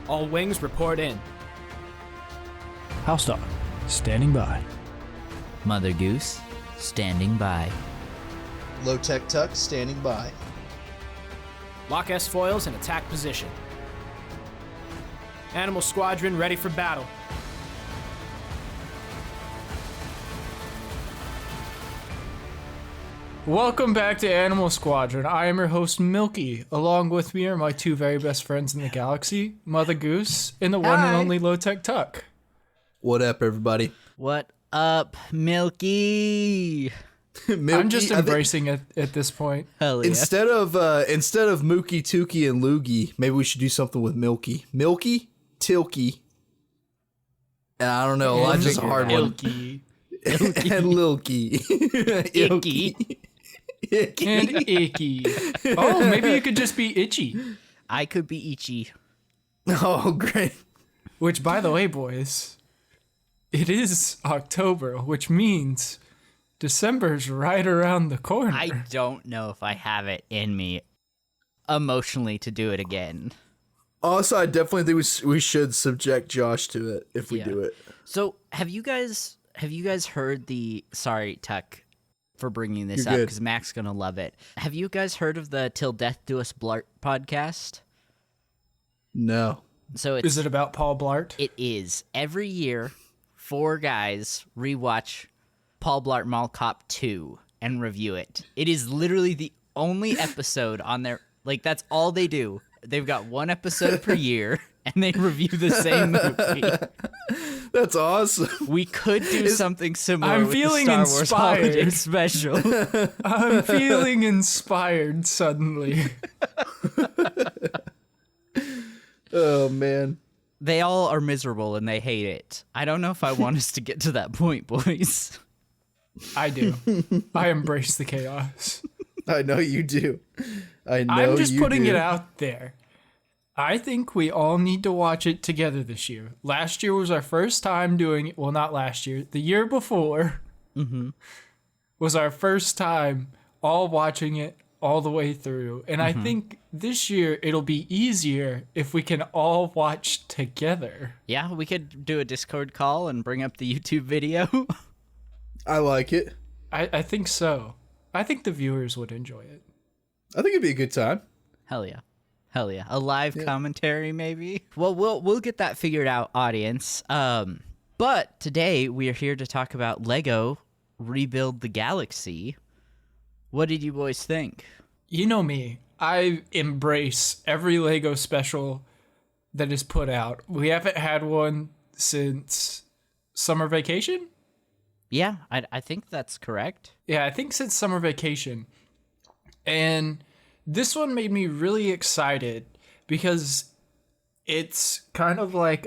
All wings report in. House dog, standing by. MotherGoose, standing by. Lowtech Tuck, standing by. Lock S foils in attack position. Animal Squadron ready for battle. Welcome back to Animal Squadron. I am your host, Milky. Along with me are my two very best friends in the galaxy, MotherGoose and the one and only Lowtech Tuck. What up, everybody? What up, Milky? Milky, I'm just embracing it at this point. Hell yeah. Instead of Mookie, Tukey, and Loogie, maybe we should do something with Milky. Milky, Tilky, and I don't know. Life's just a hard one. Ilky. And Lilky. Icky. And icky. Oh, maybe you could just be itchy. I could be Ichi. Oh, great. Which, by the way, boys, it is October, which means December's right around the corner. I don't know if I have it in me emotionally to do it again. Also, I definitely think we should subject Josh to it if we do it. So, have you guys heard the... Sorry, Tuck, for bringing this You're up, good. because Mac's going to love it. Have you guys heard of the Till Death Do Us Blart podcast? No. So it's, Is it about Paul Blart? It is. Every year, 4 guys rewatch Paul Blart Mall Cop 2 and review it. It is literally the only episode on their... Like, that's all they do. They've got 1 episode per year, and they review the same movie. That's awesome. We could do something similar I'm with feeling the Star Wars holiday inspired. special. I'm feeling inspired suddenly. Oh, man. They all are miserable, and they hate it. I don't know if I want us to get to that point, boys. I do. I embrace the chaos. I know you do. I'm just putting it out there. I think we all need to watch it together this year. Last year was our first time doing it. Well, not last year. The year before was our first time all watching it all the way through. And I think this year it'll be easier if we can all watch together. Yeah, we could do a Discord call and bring up the YouTube video. I like it. I think so. I think the viewers would enjoy it. I think it'd be a good time. Hell yeah. Hell yeah. A live commentary, maybe? Well, we'll get that figured out, audience. But today we are here to talk about Lego Rebuild the Galaxy. What did you boys think? You know me. I embrace every Lego special that is put out. We haven't had one since summer vacation? Yeah, I think that's correct. Yeah, I think since summer vacation. And this one made me really excited because it's kind of like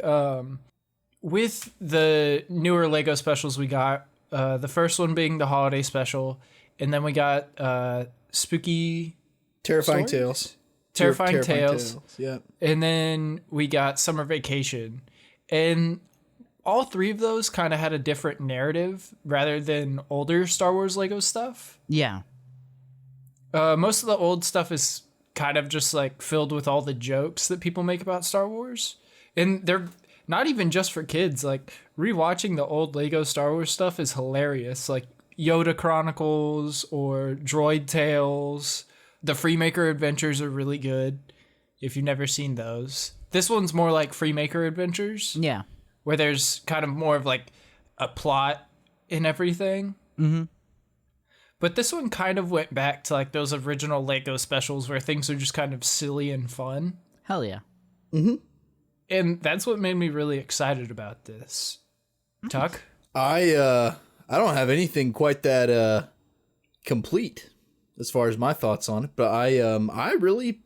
with the newer Lego specials we got, the first one being the holiday special, and then we got spooky Terrifying stories? Tales. Terrifying Tales. Yeah. And then we got Summer Vacation. And all 3 of those kind of had a different narrative rather than older Star Wars Lego stuff. Yeah. Most of the old stuff is kind of just like filled with all the jokes that people make about Star Wars. And they're not even just for kids. Like rewatching the old Lego Star Wars stuff is hilarious. Like Yoda Chronicles or Droid Tales. The Freemaker Adventures are really good if you've never seen those. This one's more like Freemaker Adventures. Yeah. Where there's kind of more of like a plot in everything. Mm-hmm. But this one kind of went back to like those original Lego specials where things are just kind of silly and fun. Hell yeah. Mm-hmm. And that's what made me really excited about this. Tuck? I don't have anything quite that complete as far as my thoughts on it, but I really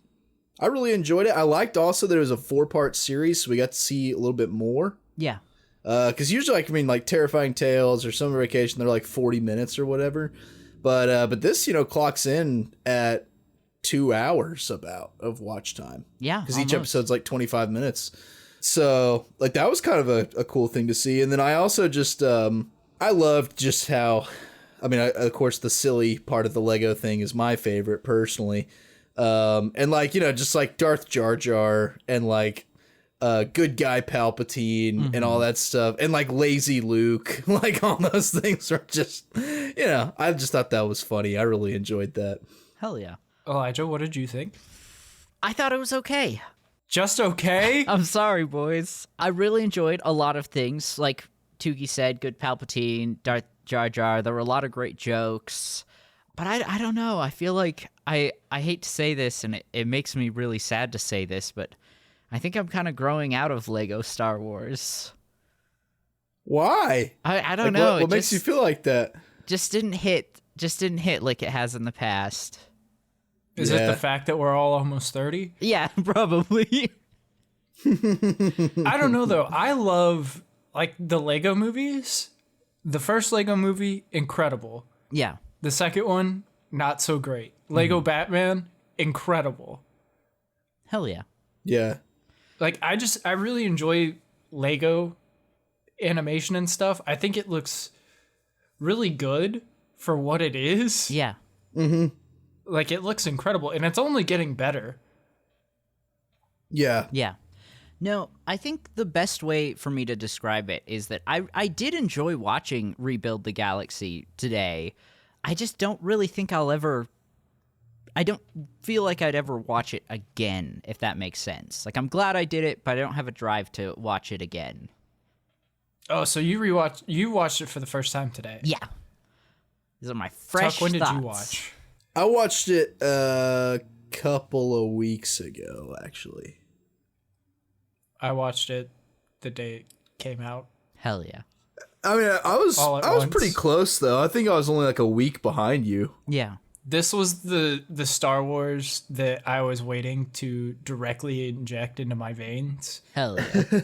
enjoyed it. I liked also that it was a 4-part series, so we got to see a little bit more. Yeah. Because usually, like Terrifying Tales or Summer Vacation, they're like 40 minutes or whatever. But this, clocks in at 2 hours of watch time. Yeah. Because each episode's like 25 minutes. So, like, that was kind of a cool thing to see. And then I also just, I loved just how, of course, the silly part of the Lego thing is my favorite personally. And, like, just like Darth Jar Jar and, like, good guy Palpatine and all that stuff, and like lazy Luke, like all those things are just, I just thought that was funny. I really enjoyed that. Hell yeah. Elijah, what did you think? I thought it was okay. Just okay? I'm sorry, boys. I really enjoyed a lot of things. Like Tuki said, good Palpatine, Darth Jar Jar. There were a lot of great jokes. But I don't know. I feel like I hate to say this, and it makes me really sad to say this, but I think I'm kind of growing out of Lego Star Wars. Why? I don't know. What makes you feel like that? Just didn't hit like it has in the past. Is it the fact that we're all almost 30? Yeah, probably. I don't know, though. I love, like, the Lego movies. The first Lego movie, incredible. Yeah. The second one, not so great. Lego Batman, incredible. Hell yeah. Yeah. Like, I really enjoy Lego animation and stuff. I think it looks really good for what it is. Yeah. Mm-hmm. Like, it looks incredible, and it's only getting better. Yeah. Yeah. No, I think the best way for me to describe it is that I did enjoy watching Rebuild the Galaxy today. I just don't really think I don't feel like I'd ever watch it again, if that makes sense. Like, I'm glad I did it, but I don't have a drive to watch it again. Oh, so you watched it for the first time today? Yeah. These are my fresh Tuck, when thoughts. did you watch? I watched it a couple of weeks ago, actually. I watched it the day it came out. Hell yeah. I mean, I was once. pretty close though. I think I was only like a week behind you. Yeah. This was the Star Wars that I was waiting to directly inject into my veins. Hell yeah.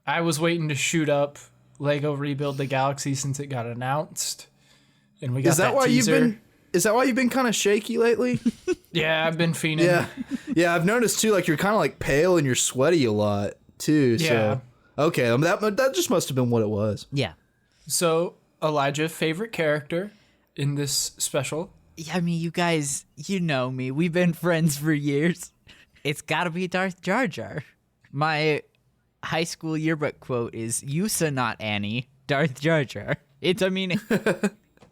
I was waiting to shoot up Lego Rebuild the Galaxy since it got announced. And we got Is that why you've been kind of shaky lately? Yeah, I've been fiending. Yeah, I've noticed too. Like you're kind of like pale and you're sweaty a lot too. Yeah. So okay, that just must have been what it was. Yeah. So, Elijah, favorite character in this special? Yeah, I mean, you guys, you know me. We've been friends for years. It's gotta be Darth Jar Jar. My high school yearbook quote is, "Yusa, not Annie, Darth Jar Jar."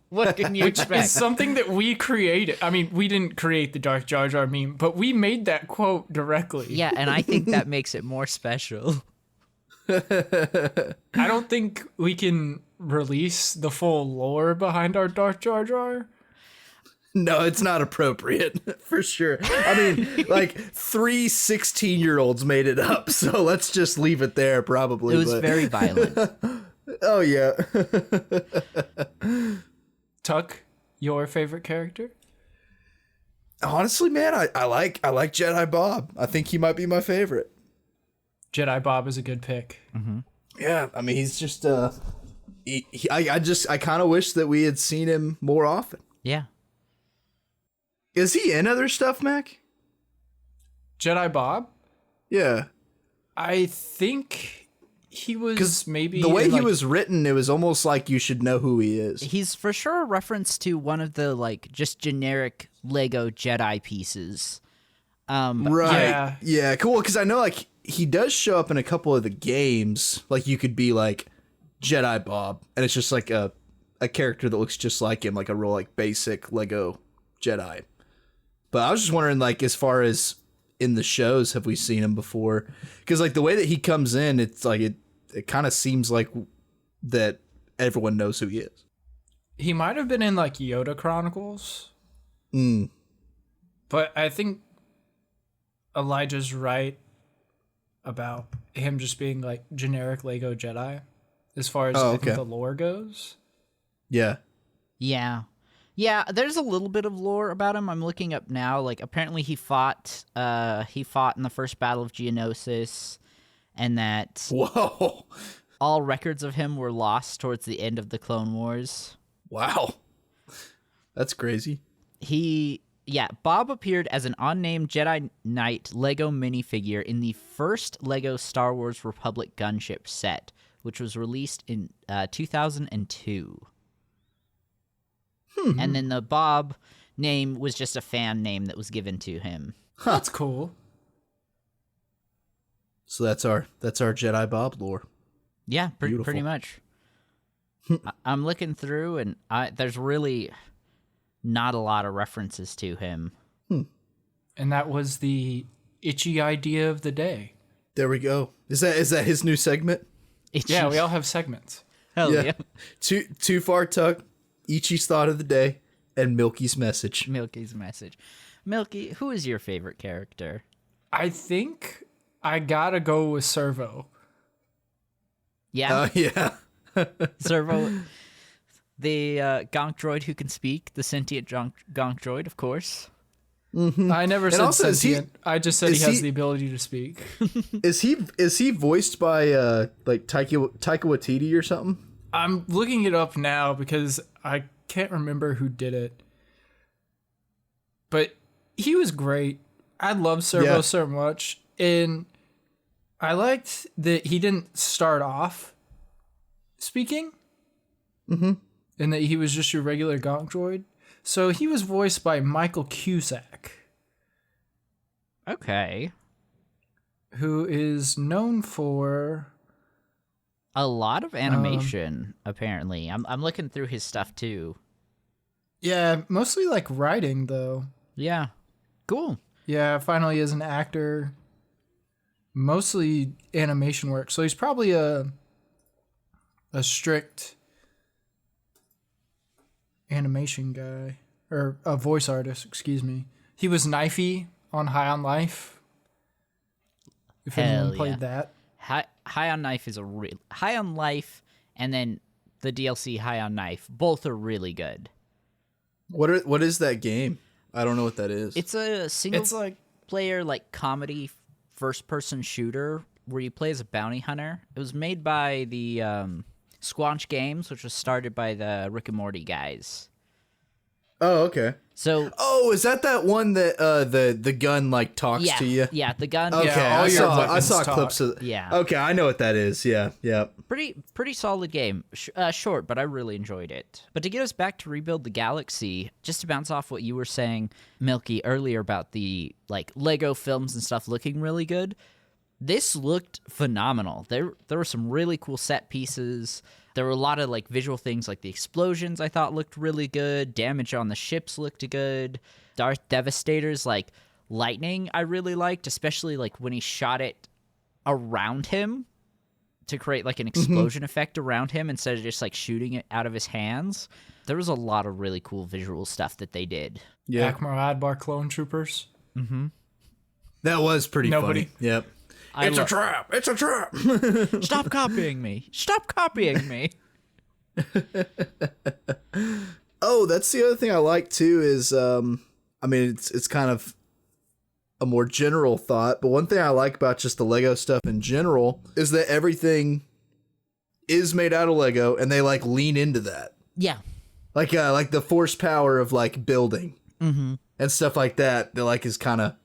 What can you expect? It's something that we created. I mean, we didn't create the Darth Jar Jar meme, but we made that quote directly. Yeah, and I think that makes it more special. I don't think we can release the full lore behind our Darth Jar Jar. No, it's not appropriate for sure. I mean, like 3 16-year-olds made it up, so let's just leave it there. Probably. It was very violent. Oh yeah. Tuck, your favorite character? Honestly, man, I like Jedi Bob. I think he might be my favorite. Jedi Bob is a good pick. Mm-hmm. Yeah, I mean, he's just I kind of wish that we had seen him more often. Yeah. Is he in other stuff, Mac? Jedi Bob? Yeah. I think he was maybe the way in, he like, was written, it was almost like you should know who he is. He's for sure a reference to one of the, like, just generic Lego Jedi pieces. Right. Yeah, cool, because I know, like, he does show up in a couple of the games. Like, you could be, like, Jedi Bob, and it's just, like, a character that looks just like him, like a real, like, basic Lego Jedi. But I was just wondering, like, as far as in the shows, have we seen him before? Because, like, the way that he comes in, it's like it kind of seems like that everyone knows who he is. He might have been in, like, Yoda Chronicles. But I think Elijah's right about him just being, like, generic Lego Jedi as far as I think the lore goes. Yeah. Yeah. Yeah, there's a little bit of lore about him. I'm looking up now. Like, apparently he fought in the first battle of Geonosis, and that Whoa. all records of him were lost towards the end of the Clone Wars. Wow. That's crazy. Bob appeared as an unnamed Jedi Knight Lego minifigure in the first Lego Star Wars Republic gunship set, which was released in 2002. And then the Bob name was just a fan name that was given to him. That's cool. So that's our Jedi Bob lore. Yeah, Beautiful. pretty much. I'm looking through, and there's really not a lot of references to him. And that was the itchy idea of the day. There we go. Is that his new segment? Yeah, we all have segments. Hell yeah. Too far tuck, Ichi's thought of the day, and Milky's message. Milky's message. Milky, who is your favorite character? I think I gotta go with Servo. Yeah, Yeah. Servo, the gonk droid who can speak, the sentient gonk droid, of course. I never said also, is he- sentient. I just said he is has he- the ability to speak. Is he voiced by like Taika Waititi or something? I'm looking it up now because I can't remember who did it. But he was great. I love Servo so much. And I liked that he didn't start off speaking. Mm-hmm. And that he was just your regular gonk droid. So he was voiced by Michael Cusack, Okay. who is known for... A lot of animation, apparently. I'm looking through his stuff, too. Yeah, mostly like writing, though. Yeah. Cool. Yeah, finally as an actor, mostly animation work. So he's probably a strict animation guy, or a voice artist, excuse me. He was Knifey on High on Life. If Hell anyone played yeah. that. High on Knife is a real... High on Life and then the DLC High on Knife, both are really good. What is that game? I don't know what that is. It's a single It's like player like comedy first-person shooter where you play as a bounty hunter. It was made by the Squanch Games, which was started by the Rick and Morty guys. Oh, okay. So Oh, is that one that the gun like talks yeah, to you? yeah, the gun. Okay, Yeah, all I your saw weapons talk. clips of. Yeah. Okay, I know what that is. Yeah, yeah. Pretty solid game. Short, but I really enjoyed it. But to get us back to Rebuild the Galaxy, just to bounce off what you were saying, Milky, earlier about the like Lego films and stuff looking really good, this looked phenomenal. There were some really cool set pieces. There were a lot of like visual things, like the explosions I thought looked really good. Damage on the ships looked good. Darth Devastator's like lightning I really liked, especially like when he shot it around him to create like an explosion effect around him instead of just like shooting it out of his hands. There was a lot of really cool visual stuff that they did. Yeah. Akmar Adbar clone troopers. That was pretty Nobody. funny. Yep. I It's a lo- trap. It's a trap. Stop copying me. Stop copying me. Oh, that's the other thing I like too is I mean it's kind of a more general thought, but one thing I like about just the Lego stuff in general is that everything is made out of Lego and they like lean into that. Yeah. Like the force power of like building and stuff like that like is kind of,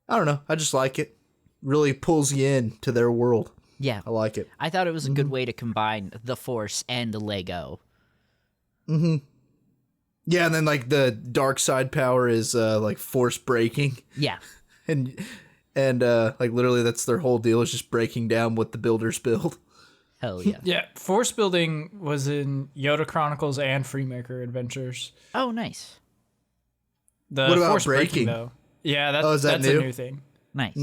I don't know, I just like it. Really pulls you in to their world. Yeah. I like it. I thought it was a good way to combine the Force and the Lego. Yeah, and then like the dark side power is like force breaking, Yeah. and like literally that's their whole deal is just breaking down what the builders build. Hell yeah. Yeah, force building was in Yoda Chronicles and Freemaker Adventures. Oh, nice. The What about force breaking breaking? though? Yeah, that's, Oh, is that that's new? a new thing. Nice.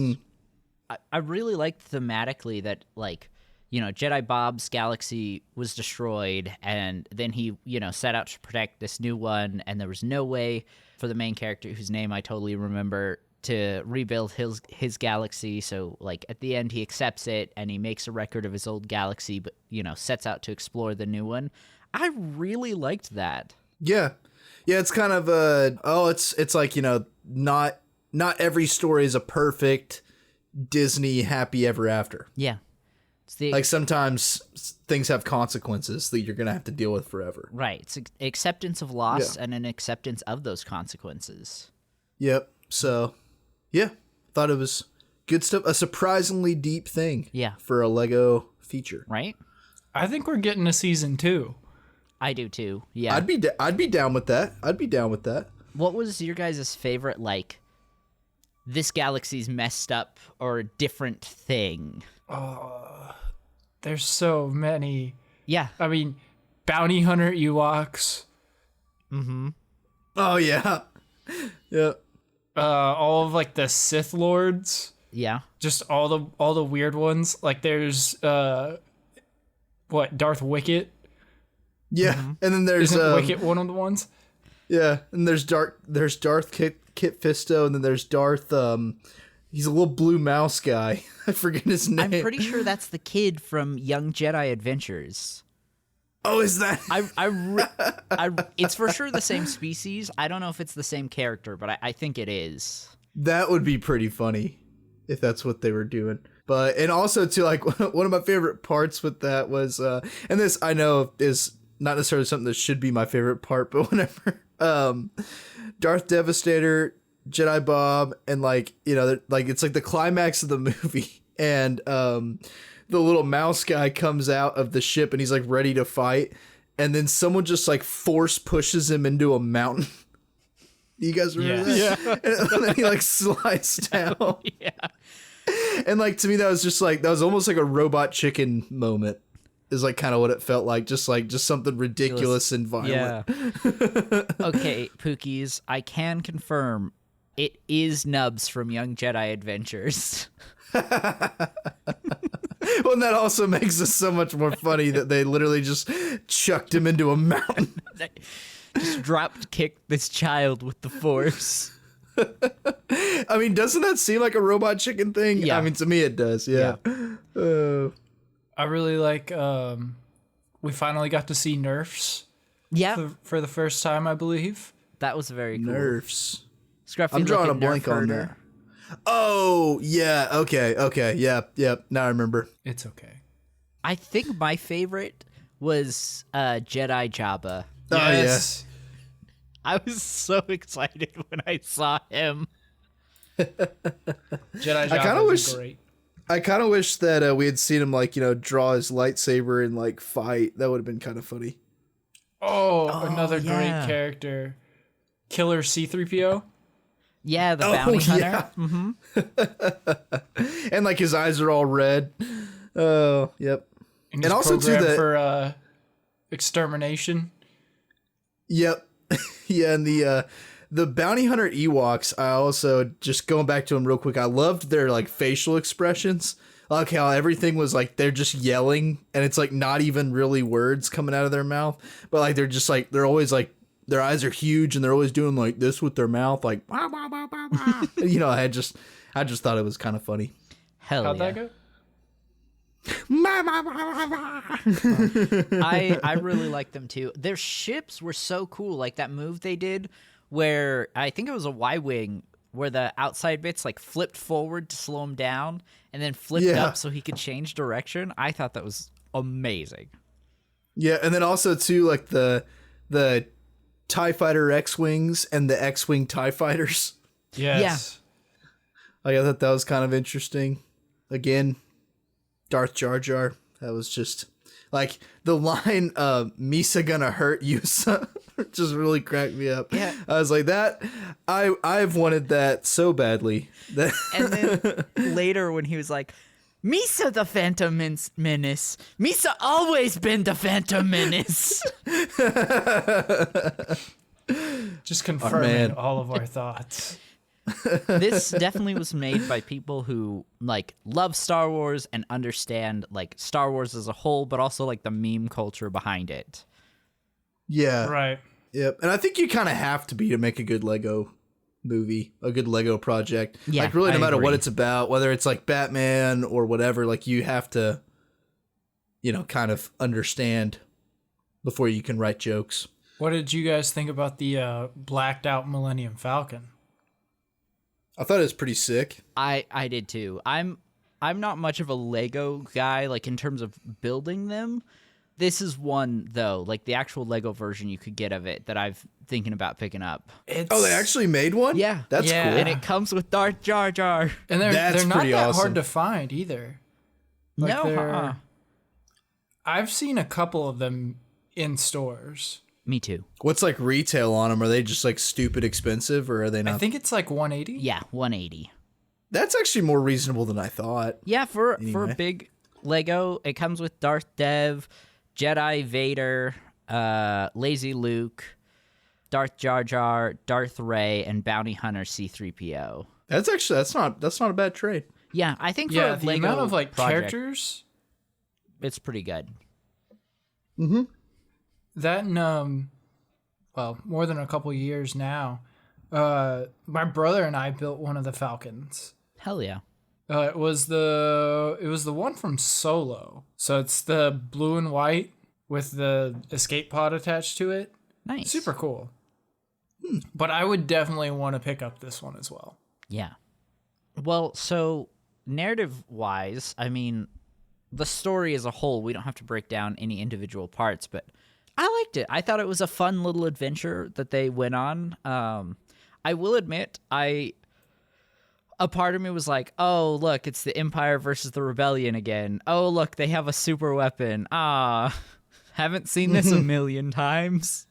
I really liked thematically that, like, you know, Jedi Bob's galaxy was destroyed, and then he, you know, set out to protect this new one, and there was no way for the main character, whose name I totally remember, to rebuild his galaxy. So, like, at the end, he accepts it, and he makes a record of his old galaxy, but, you know, sets out to explore the new one. I really liked that. Yeah, it's kind of it's like, you know, not every story is a perfect Disney happy ever after. Yeah. It's the Like sometimes things have consequences that you're gonna have to deal with forever. right. It's acceptance of loss and an acceptance of those consequences. Yep. So, yeah, thought it was good stuff. A surprisingly deep thing. Yeah. For a Lego feature. Right? I think we're getting a season 2. I do too. Yeah. I'd be down with that. I'd be down with that. What was your guys' favorite, like, this galaxy's messed up or a different thing. There's so many. Yeah. I mean, bounty hunter Ewoks. Oh yeah, yeah. All of like the Sith Lords. Yeah. Just all the weird ones. Like there's Darth Wicket. Yeah, and then there's Isn't Wicket one of the ones? yeah, and there's Darth Kit Fisto, and then there's Darth. He's a little blue mouse guy. I forget his name. I'm pretty sure that's the kid from Young Jedi Adventures. Oh, is that? It's for sure the same species. I don't know if it's the same character, but I think it is. That would be pretty funny if that's what they were doing. But, and also too, like, one of my favorite parts with that was, and this I know is not necessarily something that should be my favorite part, but whenever Darth Devastator, Jedi Bob, and like, you know, like it's like the climax of the movie, and the little mouse guy comes out of the ship and he's like ready to fight, and then someone just like force pushes him into a mountain. You guys remember that? Yeah. And then he like slides down. Yeah. And like, to me, that was almost like a Robot Chicken moment, is like kind of what it felt like. Just something ridiculous and violent. Yeah. Okay, Pookies, I can confirm it is Nubs from Young Jedi Adventures. Well, and that also makes it so much more funny that they literally just chucked him into a mountain. Just kicked this child with the Force. I mean, doesn't that seem like a Robot Chicken thing? Yeah. I mean, to me it does. Yeah. I really like. We finally got to see Nerfs Yeah, for the first time, I believe. that was very cool. Nerfs. Scruffy I'm drawing a looking blank Nerf on herder. that. Oh, yeah. Okay. Yeah. Now I remember. It's okay. I think my favorite was Jedi Jabba. Oh, Yes. I was so excited when I saw him. Jedi Jabba kinda was wish- great. I kind of wish that we had seen him, like, you know, draw his lightsaber and like fight. That would have been kind of funny. Oh, another yeah. great character. Killer C-3PO. Yeah, the Oh, bounty yeah. hunter. And like his eyes are all red. Oh, yep. And And also, too, that- for extermination. Yep. Yeah, and the bounty hunter Ewoks, I also, just going back to them real quick, I loved their like facial expressions. Like how everything was like they're just yelling, and it's like not even really words coming out of their mouth, but like they're just like, they're always like, their eyes are huge and they're always doing like this with their mouth, like wah, wah, wah, wah, wah. You know, I just thought it was kind of funny. Hell How'd yeah. that go? I really like them too. Their ships were so cool. Like that move they did where I think it was a Y-wing where the outside bits like flipped forward to slow him down and then flipped Yeah. up so he could change direction. I thought that was amazing. Yeah, and then also too, like the TIE Fighter X-Wings and the X-Wing TIE Fighters. Yes. I thought that was kind of interesting. Again, Darth Jar Jar. That was just like the line, Misa gonna hurt you, just really cracked me up. Yeah. I was like, that, I've wanted that so badly. That And then later when he was like, Misa the Phantom Menace. Misa always been the Phantom Menace. Just confirming man. all of our thoughts. This definitely was made by people who like love Star Wars and understand like Star Wars as a whole, but also like the meme culture behind it. yeah. Right. Yep. And I think you kind of have to be to make a good Lego movie, a good Lego project. Yeah, like really, no I matter what agree. it's about, whether it's like Batman or whatever, like you have to, you know, kind of understand before you can write jokes. What did you guys think about the blacked out Millennium Falcon? I thought it was pretty sick. I did too. I'm not much of a Lego guy, like in terms of building them. This is one though, like the actual Lego version you could get of it that I've thinking about picking up. Oh, they actually made one? Yeah. That's Yeah. cool. And it comes with Darth Jar Jar. And they're That's not pretty that awesome. hard to find either. Like No, they're- I've seen a couple of them in stores. Me too. What's like retail on them? Are they just like stupid expensive, or are they I not? think it's like 180. Yeah, 180. That's actually more reasonable than I thought. Yeah, for Anyway. a big Lego, it comes with Darth Dev, Jedi Vader, Lazy Luke, Darth Jar Jar, Darth Ray, and Bounty Hunter C-3PO. That's not a bad trade. Yeah, I think for Yeah, a the Lego amount of like project, characters it's pretty good. that in well, more than a couple years now. My brother and I built one of the Falcons. Hell yeah. It was the one from Solo. So it's the blue and white with the escape pod attached to it. Nice. Super cool. But I would definitely want to pick up this one as well. Yeah. Well, so narrative-wise, I mean, the story as a whole, we don't have to break down any individual parts, but I liked it. I thought it was a fun little adventure that they went on. I will admit, a part of me was like, oh, look, it's the Empire versus the Rebellion again. Oh, look, they have a super weapon. Haven't seen this a million times.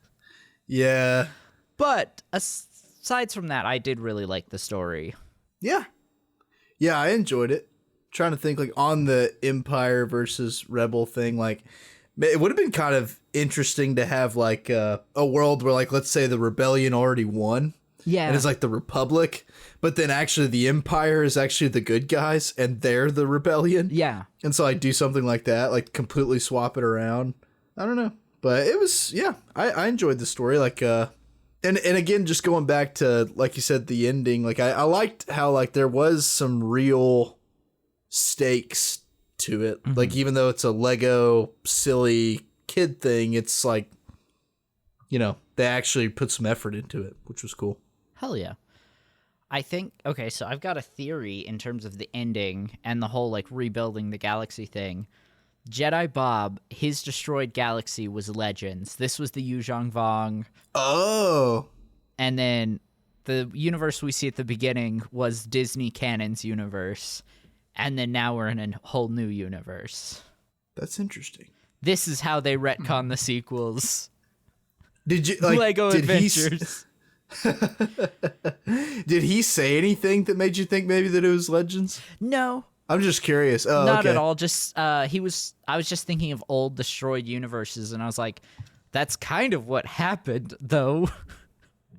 Yeah. But aside from that, I did really like the story. Yeah. Yeah, I enjoyed it. Trying to think like on the Empire versus Rebel thing, like it would have been kind of interesting to have like a world where like let's say the Rebellion already won. Yeah. And it's like the Republic, but then actually the Empire is actually the good guys and they're the Rebellion. Yeah. And so I do something like that, like completely swap it around. I don't know. But it was, yeah, I enjoyed the story. Like, and again, just going back to, like you said, the ending, like I liked how like there was some real stakes to it. Mm-hmm. Like, even though it's a Lego silly kid thing, it's like, you know, they actually put some effort into it, which was cool. Hell yeah. I think, okay, so I've got a theory in terms of the ending and the whole, like, rebuilding the galaxy thing. Jedi Bob, his destroyed galaxy was Legends. This was the Yuzhong Vong. Oh. And then the universe we see at the beginning was Disney Canon's universe. And then now we're in a whole new universe. That's interesting. This is how they retcon the sequels. Did you, like, Lego Adventures. Did he say anything that made you think maybe that it was Legends? No. I'm just curious. Oh, Not okay. at all. Just I was just thinking of old destroyed universes, and I was like, that's kind of what happened, though.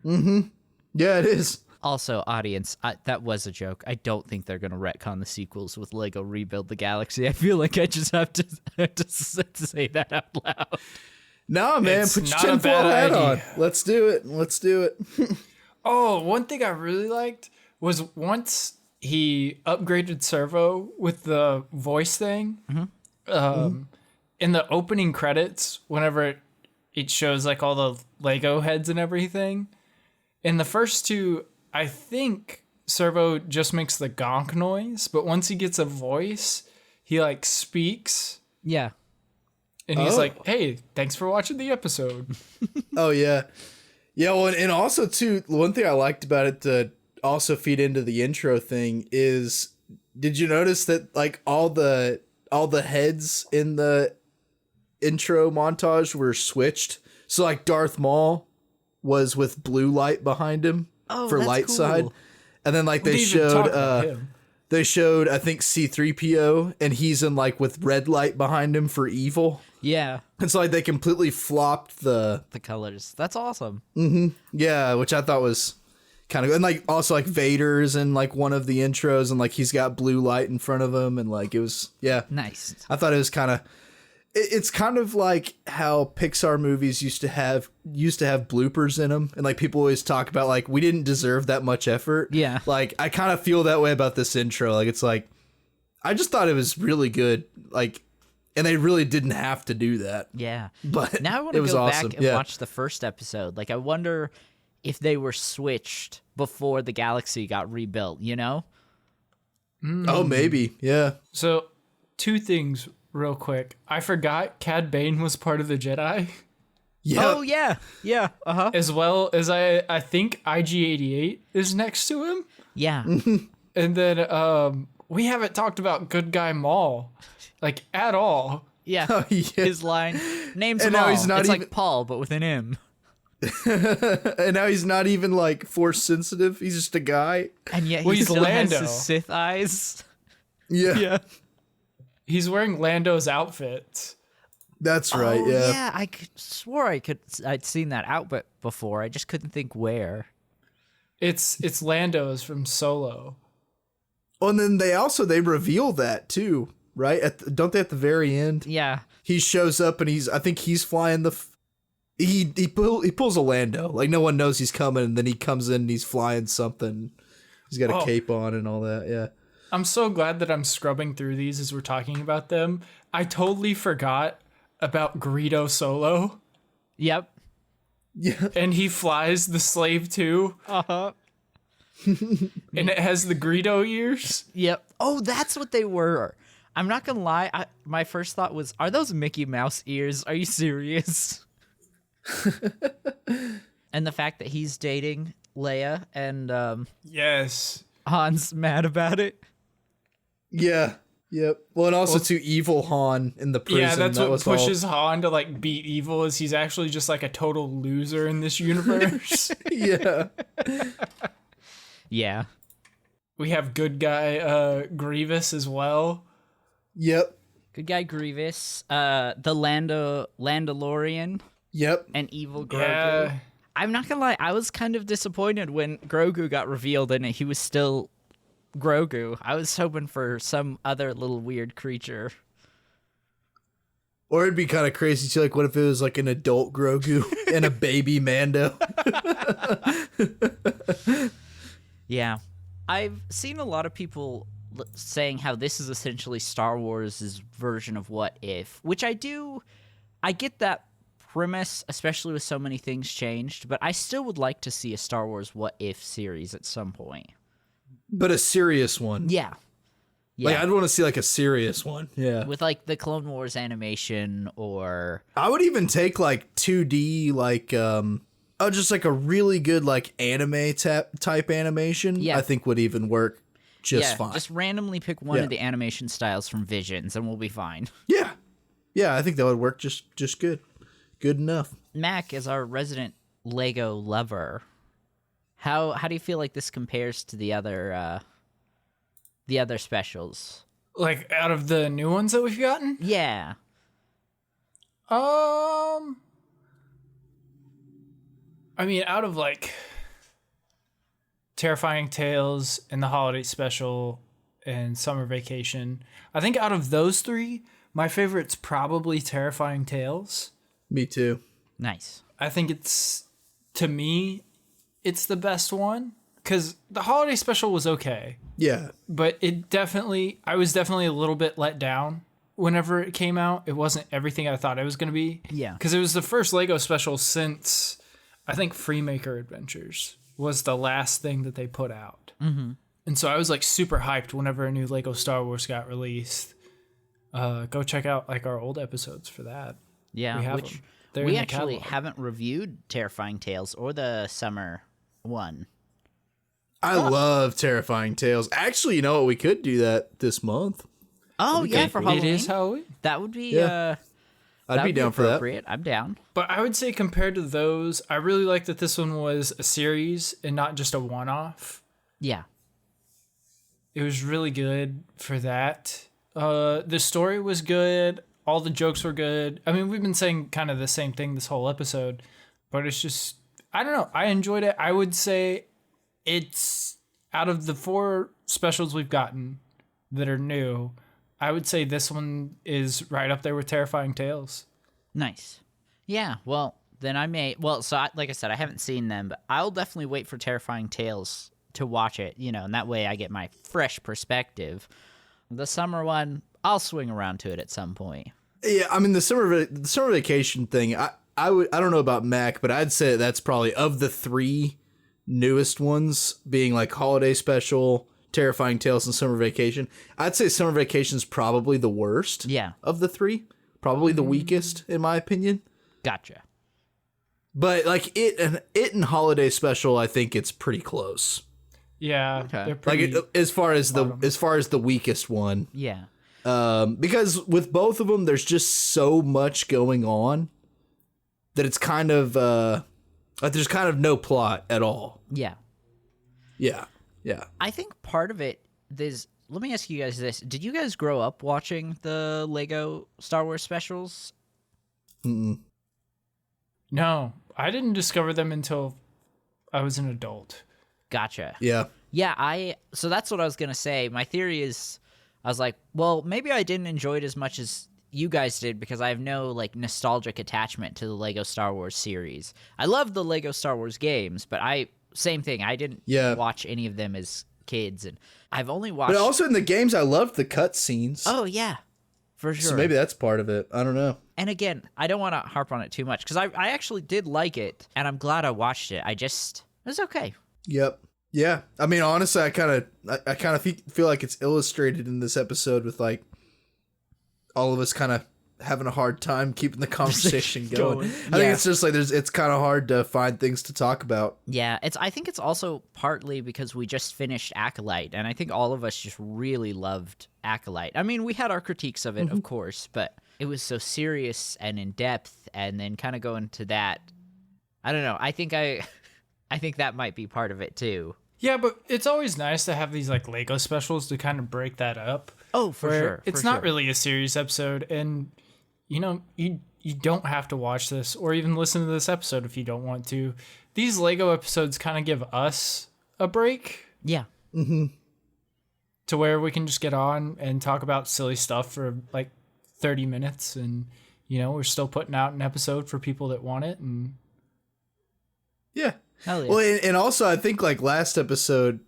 Yeah, it is. Also, audience, that was a joke. I don't think they're gonna retcon the sequels with Lego Rebuild the Galaxy. I feel like I just have to say that out loud. No, man, It's put your not a tinfoil bad hat on. idea. Let's do it. Let's do it. Oh, one thing I really liked was once he upgraded Servo with the voice thing. In the opening credits, whenever it shows like all the Lego heads and everything, in the first two, I think Servo just makes the gonk noise, but once he gets a voice, he like speaks. Yeah. And he's Oh. like, hey, thanks for watching the episode. Oh, yeah. Yeah, well, and also, too, one thing I liked about it to also feed into the intro thing is, did you notice that, like, all the heads in the intro montage were switched? So, like, Darth Maul was with blue light behind him for that's light cool. side. And then, like, We they didn't even talk about showed... him. They showed, I think, C-3PO, and he's in, like, with red light behind him for evil. Yeah. And so, like, they completely flopped the... The colors. That's awesome. Yeah, which I thought was kind of... And, like, also, like, Vader's in, like, one of the intros, and, like, he's got blue light in front of him, and, like, it was... Yeah. Nice. I thought it was kind of... It's kind of like how Pixar movies used to have bloopers in them, and like people always talk about like we didn't deserve that much effort. Yeah. Like I kind of feel that way about this intro. Like it's like I just thought it was really good. Like, and they really didn't have to do that. Yeah. But Now I want it to was go awesome. back and Yeah. watch the first episode. Like, I wonder if they were switched before the galaxy got rebuilt, you know? Oh, maybe. Yeah. So, two things real quick. I forgot Cad Bane was part of the Jedi, Yeah. Oh, yeah. Yeah. Uh-huh. as well as I think IG-88 is next to him. Yeah. And then we haven't talked about Good Guy Maul, like, at all. Yeah. Oh, yeah. His line, name's And now Maul. he's not it's even- like Paul, but with an M. And now he's not even like force sensitive. He's just a guy. And yet Well, he he's still has Lando. his Sith eyes. Yeah. He's wearing Lando's outfit. That's right. Oh, yeah. I swore I'd seen that outfit before. I just couldn't think where. It's Lando's from Solo. Oh, and then they reveal that too, right? Don't they at the very end? Yeah. He shows up and I think he's flying he pulls a Lando. Like no one knows he's coming, and then he comes in and he's flying something. He's got a cape on and all that. Yeah. I'm so glad that I'm scrubbing through these as we're talking about them. I totally forgot about Greedo Solo, Yep. Yeah. and he flies the Slave 2, Uh-huh. and it has the Greedo ears. Yep. Oh, that's what they were. I'm not gonna lie. My first thought was, are those Mickey Mouse ears? Are you serious? And the fact that he's dating Leia and Yes. Han's mad about it. Yeah. Yep. Well, and also to evil Han in the prison. Yeah, that's that what was pushes Han to like beat evil, is he's actually just like a total loser in this universe. Yeah. Yeah. We have good guy Grievous as well. Yep. Good guy Grievous. The Landalorian Yep. and evil Grogu. Yeah. I'm not gonna lie, I was kind of disappointed when Grogu got revealed and he was still Grogu. I was hoping for some other little weird creature. Or it'd be kind of crazy too. Like, what if it was like an adult Grogu and a baby Mando? Yeah. I've seen a lot of people saying how this is essentially Star Wars' version of What If, which I get that premise, especially with so many things changed, but I still would like to see a Star Wars What If series at some point. But a serious one. Yeah. Like, I'd want to see like a serious one. Yeah. With like the Clone Wars animation, or I would even take like 2D, like, just like a really good like anime type animation. Yeah. I think would even work just fine. just randomly pick one of the animation styles from Visions and we'll be fine. Yeah. Yeah, I think that would work just good. Good enough. Mac, as our resident Lego lover, how do you feel like this compares to the other specials? Like out of the new ones that we've gotten? Yeah. I mean, out of like Terrifying Tales and the Holiday Special and Summer Vacation, I think out of those three, my favorite's probably Terrifying Tales. Me too. Nice. I think to me, it's the best one, because the Holiday Special was okay, Yeah. but I was definitely a little bit let down whenever it came out. It wasn't everything I thought it was going to be. Yeah. Because it was the first Lego special since, I think, Freemaker Adventures was the last thing that they put out. Mm-hmm. And so I was like super hyped whenever a new Lego Star Wars got released. Go check out like our old episodes for that. Yeah. We have which them. They're in we the actually catalog. haven't reviewed Terrifying Tales or the Summer one. I love Terrifying Tales. Actually, you know what? We could do that this month. Oh yeah, for Halloween. It is Halloween. That would be Yeah. I'd that be would down for that. appropriate. I'm down. But I would say compared to those, I really like that this one was a series and not just a one-off. Yeah. It was really good for that. The story was good. All the jokes were good. I mean, we've been saying kind of the same thing this whole episode, but it's just, I don't know. I enjoyed it. I would say it's, out of the 4 specials we've gotten that are new, I would say this one is right up there with Terrifying Tales. Nice. Yeah, well, then I may... Well, so like I said, I haven't seen them, but I'll definitely wait for Terrifying Tales to watch it, and that way I get my fresh perspective. The summer one, I'll swing around to it at some point. Yeah, I mean the summer vacation thing. I don't know about Mac, but I'd say that's probably of the 3 newest ones, being like Holiday Special, Terrifying Tales, and Summer Vacation. I'd say Summer Vacation's probably the worst. Yeah. Of the 3, probably the weakest in my opinion. Gotcha. But like it and Holiday Special, I think it's pretty close. Yeah, Okay. they're pretty. As far as the weakest one. Yeah. Because with both of them, there's just so much going on that it's kind of Like there's kind of no plot at all. Yeah. Yeah. Yeah. I think part of it is, let me ask you guys this. Did you guys grow up watching the Lego Star Wars specials? No, I didn't discover them until I was an adult. Gotcha. Yeah. Yeah, so that's what I was going to say. My theory is, I was like, well, maybe I didn't enjoy it as much as you guys did because I have no like nostalgic attachment to the Lego Star Wars series. I love the Lego Star Wars games, but same thing. I didn't watch any of them as kids, and I've only watched. But also in the games, I loved the cutscenes. Oh yeah, for sure. So maybe that's part of it. I don't know. And again, I don't want to harp on it too much because I actually did like it, and I'm glad I watched it. It was okay. Yep. Yeah. I mean, honestly, I kind of feel like it's illustrated in this episode with like all of us kind of having a hard time keeping the conversation going. I think it's just like it's kind of hard to find things to talk about. Yeah, I think it's also partly because we just finished Acolyte, and I think all of us just really loved Acolyte. I mean, we had our critiques of it, of course, but it was so serious and in depth, and then kind of go into that. I don't know. I think that might be part of it too. Yeah, but it's always nice to have these like Lego specials to kind of break that up. Oh, for sure. It's not really a serious episode, and you don't have to watch this or even listen to this episode if you don't want to. These Lego episodes kind of give us a break. Yeah. To where we can just get on and talk about silly stuff for like 30 minutes, and we're still putting out an episode for people that want it. And yeah. Hell yeah. Well, and also I think like last episode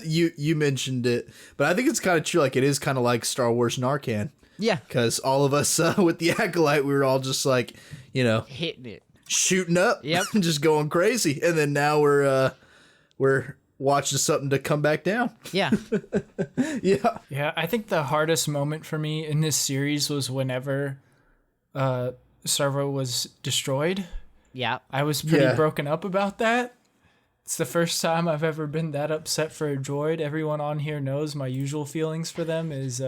you mentioned it, but I think it's kind of true. Like it is kind of like Star Wars Narcan. Yeah. Because all of us with the Acolyte, we were all just like, hitting it, shooting up, yep, just going crazy, and then now we're watching something to come back down. Yeah. Yeah. I think the hardest moment for me in this series was whenever Servo was destroyed. Yeah. I was pretty broken up about that. It's the first time I've ever been that upset for a droid. Everyone on here knows my usual feelings for them is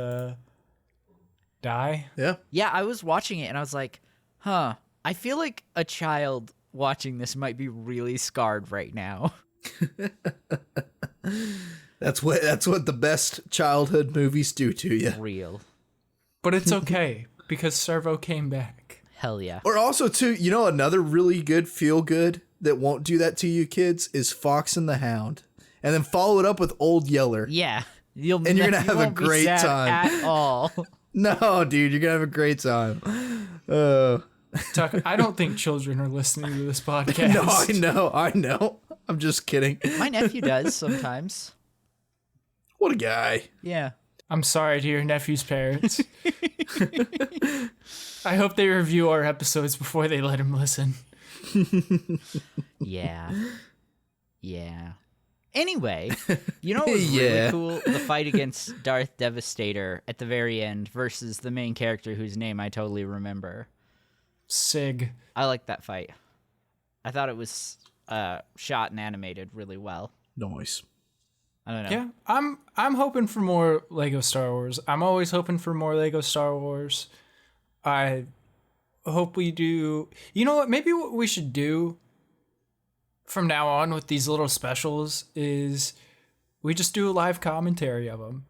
die. Yeah. Yeah, I was watching it and I was like, I feel like a child watching this might be really scarred right now. That's what the best childhood movies do to you. Real. But it's okay because Servo came back. Hell yeah. Or also too, another really good feel good that won't do that to you kids is Fox and the Hound. And then follow it up with Old Yeller. Yeah. You're gonna have a great time. At all. No, dude, you're gonna have a great time. Tuck, I don't think children are listening to this podcast. No, I know. I'm just kidding. My nephew does sometimes. What a guy. Yeah. I'm sorry to your nephew's parents. I hope they review our episodes before they let him listen. Yeah. Anyway, what was really cool? The fight against Darth Devastator at the very end versus the main character whose name I totally remember. Sig. I liked that fight. I thought it was shot and animated really well. Nice. I don't know. Yeah, I'm hoping for more Lego Star Wars. I'm always hoping for more Lego Star Wars. I hope we do. You know what? Maybe what we should do from now on with these little specials is we just do a live commentary of them.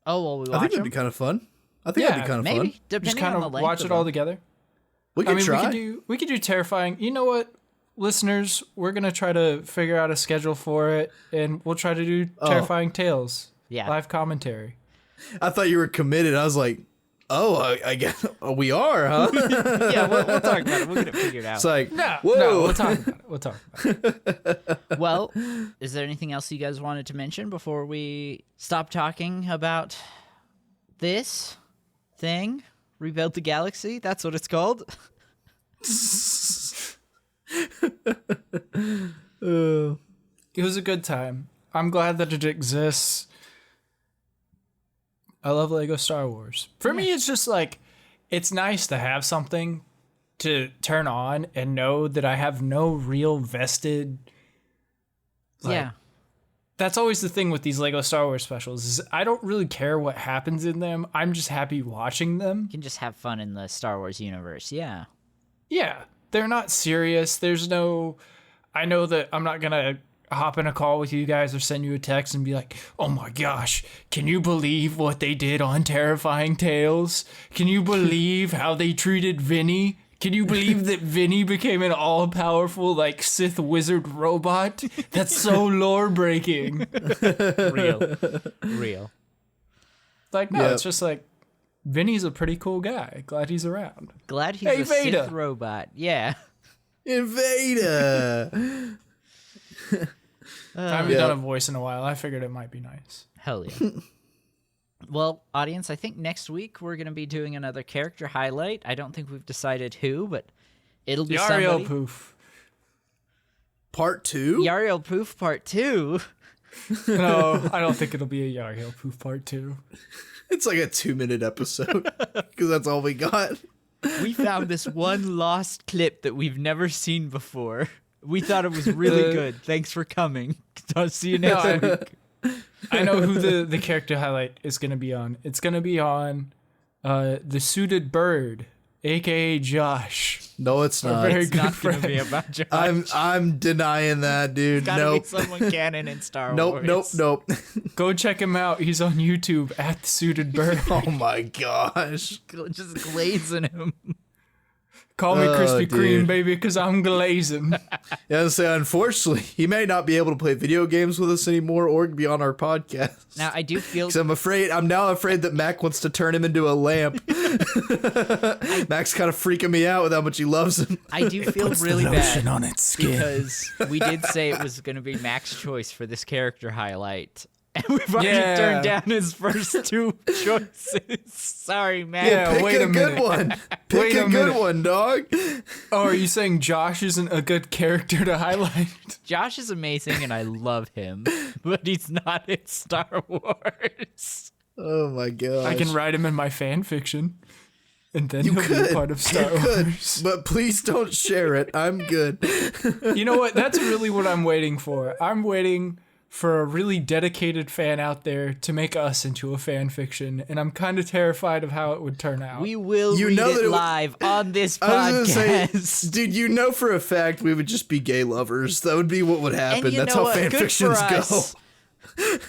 Oh, well, we watch I think that'd them? be kind of fun. I think that'd be kind of maybe, fun. depending Just kind on the of length watch of it all them. together. We could try. we could do Terrifying. You know what, listeners? We're gonna try to figure out a schedule for it, and we'll try to do Terrifying Tales. Yeah. Live commentary. I thought you were committed. I was like, I guess we are, huh? Yeah, we'll talk about it. We'll get it figured out. It's like, No, whoa. we'll talk about it. We'll talk about it. Well, is there anything else you guys wanted to mention before we stop talking about this thing? Rebuild the Galaxy? That's what it's called? It was a good time. I'm glad that it exists. I love Lego Star Wars. For me, it's just like, it's nice to have something to turn on and know that I have no real vested. Yeah. That's always the thing with these Lego Star Wars specials is I don't really care what happens in them. I'm just happy watching them. You can just have fun in the Star Wars universe. Yeah. Yeah. they're not serious. There's no, I know that I'm not gonna hop in a call with you guys or send you a text and be like, oh my gosh, can you believe what they did on Terrifying Tales? Can you believe how they treated Vinny? Can you believe that Vinny became an all-powerful, like, Sith wizard robot? That's so lore-breaking. Real. Like, no, Yep. it's just like, Vinny's a pretty cool guy. Glad he's around. Glad he's Hey, a Veda. Sith robot. Yeah. Invader. I haven't Yeah. done a voice in a while. I figured it might be nice. Hell yeah. Well, audience, I think next week we're going to be doing another character highlight. I don't think we've decided who, but it'll be Yariel somebody. Poof. Part 2? Yariel Poof Part 2. No, I don't think it'll be a Yariel Poof Part 2. It's like a 2-minute episode because that's all we got. We found this one lost clip that we've never seen before. We thought it was really good. Thanks for coming. I'll see you next week. I know who the character highlight is going to be on. It's going to be on the Suited Bird, a.k.a. Josh. No, it's Our not. very It's good not going to friend. be about Josh. I'm denying that, dude. Gotta Nope. be someone canon in Star Nope, Wars. nope. Go check him out. He's on YouTube at the Suited Bird. Oh my gosh. Just glazing him. Call me Oh, Krispy Kreme, dude. baby, because I'm glazing. Yeah, I say, unfortunately, he may not be able to play video games with us anymore or be on our podcast. Now, I do feel... Because I'm now afraid that Mac wants to turn him into a lamp. Mac's kind of freaking me out with how much he loves him. I do feel really bad on its skin. because we did say it was going to be Mac's choice for this character highlight. And we've already Yeah. turned down his first two choices. Sorry, Mac. Yeah. Pick wait a a good minute. one. Pick Wait a a good minute. one, dog. Oh, are you saying Josh isn't a good character to highlight? Josh is amazing and I love him, but he's not in Star Wars. Oh my god. I can write him in my fan fiction, and then You he'll be could. a part of Star You could, Wars. but please don't share it. I'm good. You know what? That's really what I'm waiting for. I'm waiting for a really dedicated fan out there to make us into a fan fiction, and I'm kind of terrified of how it would turn out. We will You read know that it it would- live on this I was gonna podcast. say, dude, you know for a fact we would just be gay lovers. That would be what would happen. and you That's know how what? fan Good fictions for go. us.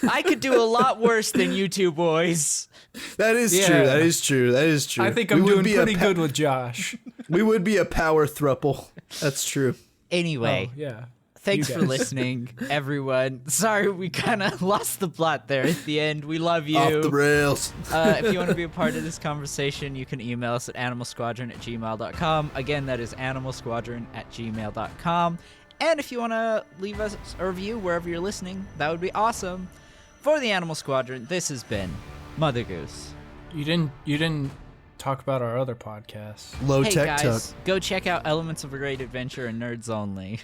I could do a lot worse than you two boys. That is Yeah. true. That is true. That is true. I think We I'm would doing be a pretty good with Josh. We would be a power throuple. That's true. Anyway, Oh, yeah. thanks you for guys. listening, everyone. Sorry we kind of lost the plot there at the end. We love you. Off the rails. If you want to be a part of this conversation, you can email us at animalsquadron@gmail.com. Again, that is animalsquadron@gmail.com. And if you want to leave us a review wherever you're listening, that would be awesome. For the Animal Squadron, this has been MotherGoose. You didn't talk about our other podcasts. Low Hey tech guys, tuck. go check out Elements of a Great Adventure and Nerds Only.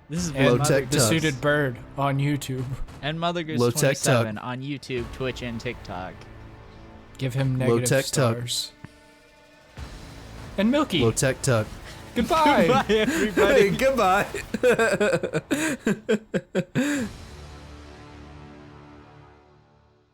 This has been And Low Tech The Tuck. Suited Bird on YouTube. and MotherGoose Low Tech 27 on YouTube, Twitch, and TikTok. Give him Low negative tech tuck. stars. And Milky. Low tech tuck. Goodbye. Bye, everybody. Goodbye.